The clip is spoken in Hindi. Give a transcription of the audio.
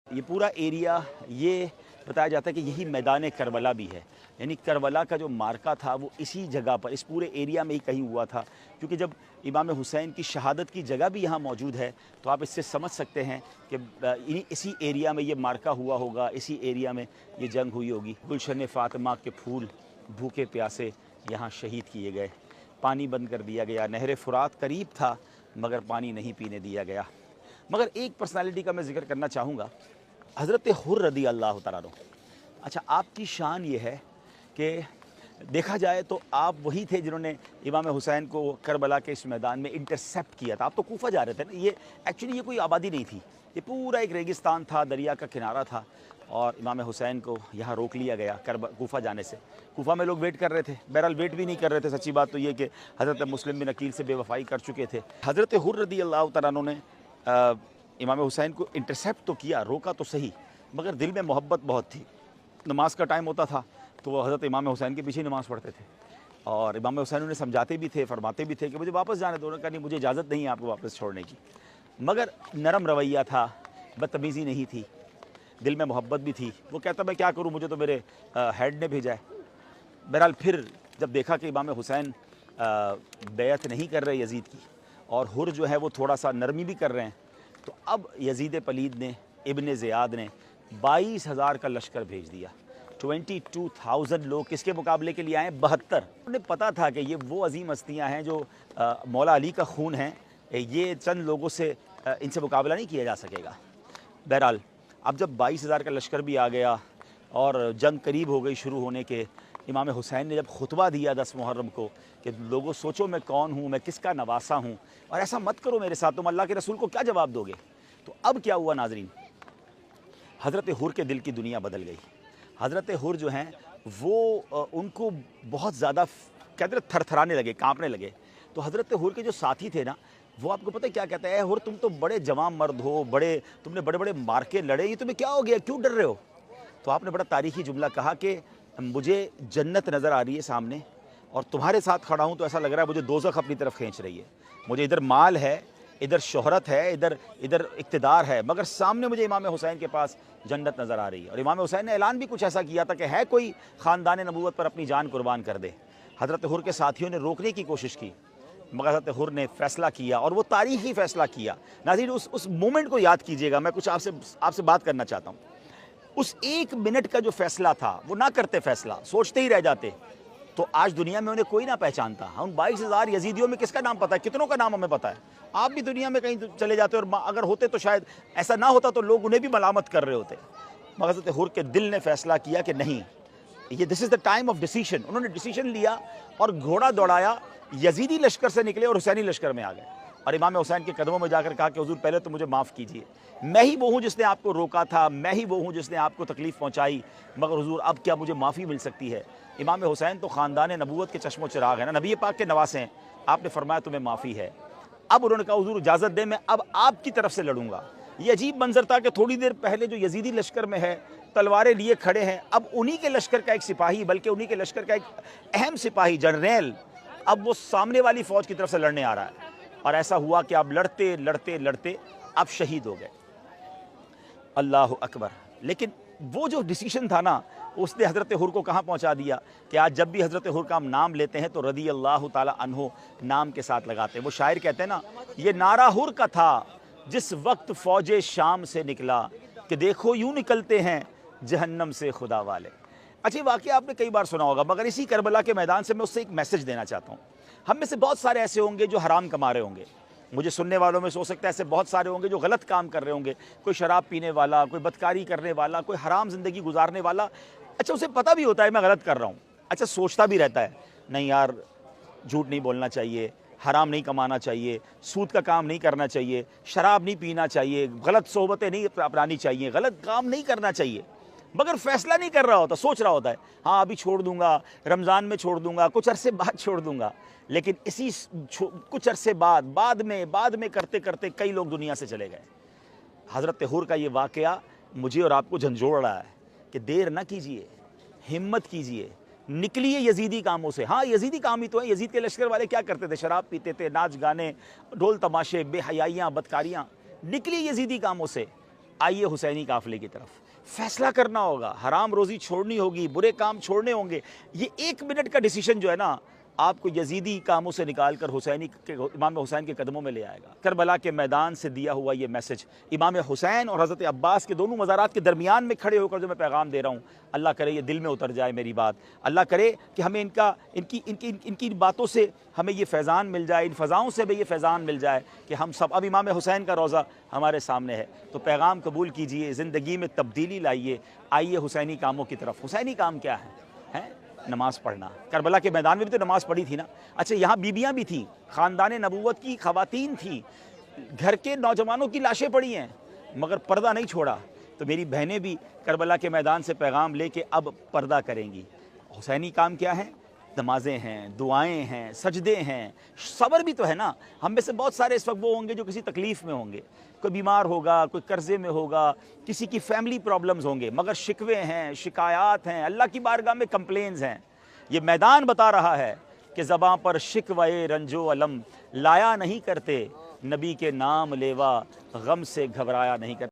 ये पूरा एरिया ये बताया जाता है कि यही मैदान करबला भी है, यानी करबला का जो मार्का था वो इसी जगह पर, इस पूरे एरिया में ही कहीं हुआ था। क्योंकि जब इमाम हुसैन की शहादत की जगह भी यहाँ मौजूद है तो आप इससे समझ सकते हैं कि इसी एरिया में ये मार्का हुआ होगा, इसी एरिया में ये जंग हुई होगी। गुलशन फ़ातिमा के फूल भूखे प्यासे यहाँ शहीद किए गए, पानी बंद कर दिया गया। नहर फुरात करीब था मगर पानी नहीं पीने दिया गया। मगर एक पर्सनालिटी का मैं जिक्र करना चाहूँगा, हज़रत हुर रदी अल्लाह तआला अन्हु। अच्छा, आपकी शान ये है कि देखा जाए तो आप वही थे जिन्होंने इमाम हुसैन को करबला के इस मैदान में इंटरसेप्ट किया था। आप तो कूफा जा रहे थे ना, ये एक्चुअली ये कोई आबादी नहीं थी, ये पूरा एक रेगिस्तान था, दरिया का किनारा था और इमाम हुसैन को यहाँ रोक लिया गया कूफा जाने से। कूफा में लोग वेट कर रहे थे, बहरहाल वेट भी नहीं कर रहे थे। सच्ची बात तो ये कि हज़रत मुस्लिम बिन अकील से बेवफाई कर चुके थे। हज़रत हुर रदी अल्लाह तआला अन्हु ने इमाम हुसैन को इंटरसेप्ट तो किया, रोका तो सही, मगर दिल में मोहब्बत बहुत थी। नमाज का टाइम होता था तो वो हज़रत इमाम हुसैन के पीछे नमाज़ पढ़ते थे और इमाम हुसैन उन्हें समझाते भी थे, फरमाते भी थे कि मुझे वापस जाने दो। उन्होंने कहा नहीं, मुझे इजाज़त नहीं है आपको वापस छोड़ने की। मगर नरम रवैया था, बदतमीज़ी नहीं थी, दिल में मोहब्बत भी थी। वो कहता मैं क्या करूँ, मुझे तो मेरे हेड ने भेजा है। बहरहाल फिर जब देखा कि इमाम हुसैन बैअत नहीं कर रहे यजीद की और हुर जो है वो थोड़ा सा नरमी भी कर रहे हैं, तो अब यजीद पलीद ने, इब्न ज़ियाद ने 22,000 का लश्कर भेज दिया। 22,000 लोग किसके मुकाबले के लिए आए? 72। उन्हें पता था कि ये वो अजीम हस्तियाँ हैं जो मौला अली का खून है, ये चंद लोगों से इनसे मुकाबला नहीं किया जा सकेगा। बहरहाल अब जब 22,000 का लश्कर भी आ गया और जंग करीब हो गई शुरू होने के, इमाम हुसैन ने जब खुतबा दिया 10 मुहर्रम को कि लोगों सोचो मैं कौन हूँ, मैं किसका नवासा हूँ और ऐसा मत करो मेरे साथ, तुम अल्लाह के रसूल को क्या जवाब दोगे। तो अब क्या हुआ नाजरीन, हज़रत हुर के दिल की दुनिया बदल गई। हज़रत हुर जो हैं वो उनको बहुत ज़्यादा कहते थरथराने लगे, काँपने लगे। तो हज़रत हुर के जो साथी थे ना, वो आपको पता है क्या कहते हैं, हुर तुम तो बड़े जवान मर्द हो, तुमने बड़े बड़े मार्के लड़े, ये तुम्हें क्या हो गया, क्यों डर रहे हो। तो आपने बड़ा तारीखी जुमला कहा कि मुझे जन्नत नज़र आ रही है सामने और तुम्हारे साथ खड़ा हूँ तो ऐसा लग रहा है मुझे दोज़ख अपनी तरफ खींच रही है। मुझे इधर माल है, इधर शोहरत है, इधर इक़्तिदार है, मगर सामने मुझे इमाम हुसैन के पास जन्नत नज़र आ रही है। और इमाम हुसैन ने ऐलान भी कुछ ऐसा किया था कि है कोई ख़ानदान नबूवत पर अपनी जान कुर्बान कर दे। हज़रत हुर के साथियों ने रोकने की कोशिश की मगर हज़रत हुर ने फ़ैसला किया और वो तारीख़ी फ़ैसला किया। नाज़रीन उस मोमेंट को याद कीजिएगा, मैं कुछ आपसे बात करना चाहता हूँ। उस 1 मिनट का जो फ़ैसला था, वो ना करते फ़ैसला, सोचते ही रह जाते, तो आज दुनिया में उन्हें कोई ना पहचानता। हम 22,000 यजीदियों में किसका नाम पता है, कितनों का नाम हमें पता है। आप भी दुनिया में कहीं चले जाते और अगर होते तो शायद ऐसा ना होता तो लोग उन्हें भी मलामत कर रहे होते। मगर हज़रत हुर के दिल ने फ़ैसला किया कि नहीं, ये this is the time of decision. उन्होंने डिसीजन लिया और घोड़ा दौड़ाया, यजीदी लश्कर से निकले और हुसैनी लश्कर में आ गए और इमाम हुसैन के कदमों में जाकर कहा कि हुजूर पहले तो मुझे माफ़ कीजिए, मैं ही वो हूँ जिसने आपको रोका था, मैं ही वो हूँ जिसने आपको तकलीफ़ पहुँचाई, मगर हुजूर अब क्या मुझे माफ़ी मिल सकती है। इमाम हुसैन तो ख़ानदान नबूवत के चश्मो चिराग है ना, नबी पाक के नवासे हैं, आपने फरमाया तुम्हें माफ़ी है। अब उन्होंने कहा हुजूर इजाज़त दें, मैं अब आपकी तरफ से लड़ूंगा। ये अजीब मंजर था कि थोड़ी देर पहले जो यजीदी लश्कर में है तलवारें लिए खड़े हैं, अब उन्हीं के लश्कर का एक सिपाही, बल्कि उन्हीं के लश्कर का एक अहम सिपाही जनरल, अब वो सामने वाली फ़ौज की तरफ से लड़ने आ रहा है। और ऐसा हुआ कि आप लड़ते लड़ते लड़ते आप शहीद हो गए। अल्लाह अकबर। लेकिन वो जो डिसीजन था ना, उसने हज़रत हुर को कहाँ पहुँचा दिया कि आज जब भी हज़रत हुर का हम नाम लेते हैं तो रदी अल्लाह ताला अन्हु नाम के साथ लगाते हैं। वो शायर कहते हैं ना, ये नारा हुर का था जिस वक्त फ़ौजे शाम से निकला कि देखो यूँ निकलते हैं जहन्नम से खुदा वाले। अच्छी वाक़या आपने कई बार सुना होगा, मगर इसी करबला के मैदान से मैं उससे एक मैसेज देना चाहता हूँ। हम में से बहुत सारे ऐसे होंगे जो हराम कमा रहे होंगे, मुझे सुनने वालों में से हो सकता है ऐसे बहुत सारे होंगे जो गलत काम कर रहे होंगे, कोई शराब पीने वाला, कोई बदकारी करने वाला, कोई हराम ज़िंदगी गुजारने वाला। अच्छा, उसे पता भी होता है मैं गलत कर रहा हूँ, अच्छा सोचता भी रहता है नहीं यार झूठ नहीं बोलना चाहिए, हराम नहीं कमाना चाहिए, सूद का काम नहीं करना चाहिए, शराब नहीं पीना चाहिए, गलत सोहबतें नहीं अपनानी चाहिए, गलत काम नहीं करना चाहिए, मगर फैसला नहीं कर रहा होता, सोच रहा होता है हाँ अभी छोड़ दूंगा, रमज़ान में छोड़ दूंगा, कुछ अरसे बाद छोड़ दूंगा। लेकिन इसी कुछ अरसे बाद में करते करते कई लोग दुनिया से चले गए। हज़रत हुर का ये वाक़या मुझे और आपको झंझोड़ रहा है कि देर ना कीजिए, हिम्मत कीजिए, निकलिए यजीदी कामों से। हाँ यजीदी काम ही तो है। यजीद के लश्कर वाले क्या करते थे, शराब पीते थे, नाच गाने, ढोल तमाशे, बेहयाइयाँ, बदकारियाँ। निकलिए यजीदी कामों से, आइए हुसैनी काफ़िले की तरफ। फैसला करना होगा, हराम रोज़ी छोड़नी होगी, बुरे काम छोड़ने होंगे। ये 1 मिनट का डिसीजन जो है ना, आपको यजीदी कामों से निकाल कर हुसैनी के इमाम हुसैन के कदमों में ले आएगा। करबला के मैदान से दिया हुआ ये मैसेज, इमाम हुसैन और हज़रत अब्बास के दोनों मज़ारात के दरमियान में खड़े होकर जो मैं पैगाम दे रहा हूँ, अल्लाह करे ये दिल में उतर जाए मेरी बात। अल्लाह करे कि हमें इनकी बातों से हमें ये फैज़ान मिल जाए, इन फ़ज़ाओं से भी ये फैज़ान मिल जाए कि हम सब, अब इमाम हुसैन का रोज़ा हमारे सामने है, तो पैगाम कबूल कीजिए, ज़िंदगी में तब्दीली लाइए, आइए हुसैनी कामों की तरफ। हुसैनी काम क्या है? नमाज़ पढ़ना। करबला के मैदान में भी तो नमाज़ पढ़ी थी ना। अच्छा, यहाँ बीबियाँ भी थीं, ख़ानदान नबूवत की ख़वातीन थीं, घर के नौजवानों की लाशें पड़ी हैं, मगर पर्दा नहीं छोड़ा। तो मेरी बहनें भी करबला के मैदान से पैगाम लेके अब पर्दा करेंगी। हुसैनी काम क्या है? नमाज़ें हैं, दुआएं हैं, सजदे हैं, सब्र भी तो है ना। हम में से बहुत सारे इस वक्त वो होंगे जो किसी तकलीफ़ में होंगे, कोई बीमार होगा, कोई कर्ज़े में होगा, किसी की फैमिली प्रॉब्लम्स होंगे, मगर शिकवे हैं, शिकायत हैं, अल्लाह की बारगाह में कंप्लेंट्स हैं। ये मैदान बता रहा है कि ज़बां पर शिकवे रंजो अलम लाया नहीं करते, नबी के नाम लेवा गम से घबराया नहीं करते।